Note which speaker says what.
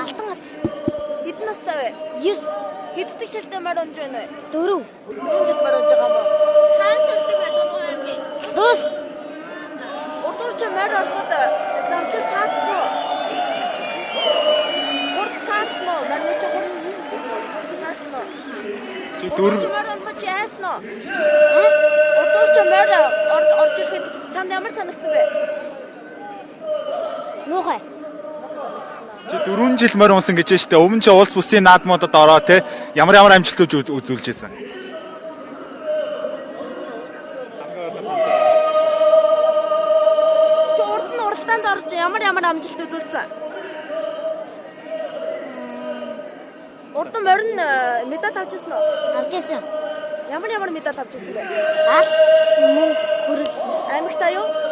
Speaker 1: Алтан хац.
Speaker 2: Хэдэн настай вэ?
Speaker 1: 9
Speaker 2: Хэддэг жилдээ морь унж байна вэ?
Speaker 1: 4
Speaker 2: 4 жил морь унж байгаа мó.
Speaker 3: Хаан сурдаг бай дуудгаа юм бэ?
Speaker 1: Дус
Speaker 2: Урдуур чи морь ороход замчил саадсан уу? Урд саарсан уу? Морьны чи хурд саарсан уу?
Speaker 4: Чи
Speaker 2: Урдуур чи
Speaker 4: дөрв
Speaker 2: морь унах чи айсан уу? Урдуур чи морь орж ирэхэд чанд ямар санагдсан бэ?
Speaker 1: муухай.
Speaker 4: чи 4 жил морь унсан гэж байна штэ. Өмнө чи улс бүсийн наадмуудад ороо те ямар амжилтууд үзүүлж байсан.
Speaker 2: Чи урд нь уралдаанд орж ямар амжилт үзүүлсэн? Урдан морь нь медаль авчихсан уу?
Speaker 1: Авчихсан.
Speaker 2: Ямар медаль авчихсан бэ?
Speaker 1: Алт мөн хүрэл
Speaker 2: Аймагтаа юу?